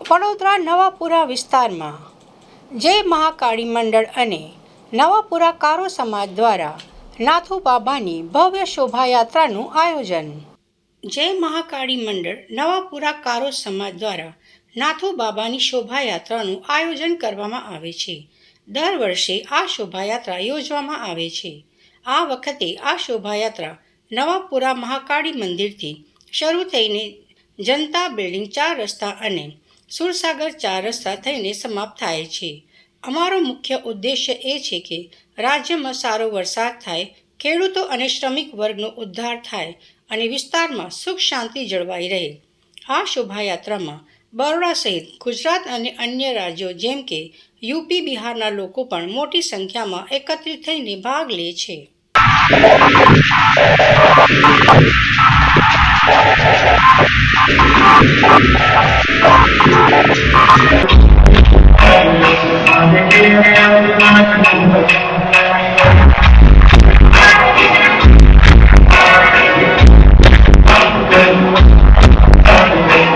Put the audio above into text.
વડોદરા નવાપુરા વિસ્તારમાં જય મહાકાળી મંડળ અને નવાપુરા કારો સમાજ દ્વારા નાથુ બાબાની ભવ્ય શોભાયાત્રાનું આયોજન. જય મહાકાળી મંડળ નવાપુરા કારો સમાજ દ્વારા નાથુ બાબાની શોભાયાત્રાનું આયોજન કરવામાં આવે છે. દર વર્ષે આ શોભાયાત્રા યોજવામાં આવે છે. આ વખતે આ શોભાયાત્રા નવાપુરા મહાકાળી મંદિરથી શરૂ થઈને જનતા બિલ્ડિંગ 4 રસ્તા અને સુરસાગર 4 રસ્તા થઈને સમાપ્ત થાય છે. અમારો મુખ્ય ઉદ્દેશ્ય એ છે કે રાજ્યમાં સારો વરસાદ થાય, ખેડૂતો અને શ્રમિક વર્ગનો ઉદ્ધાર થાય અને વિસ્તારમાં સુખ શાંતિ જળવાઈ રહે. આ શોભાયાત્રામાં બરોડા સહિત ગુજરાત અને અન્ય રાજ્યો જેમ કે યુપી, બિહારના લોકો પણ મોટી સંખ્યામાં એકત્રિત થઈને ભાગ લે છે.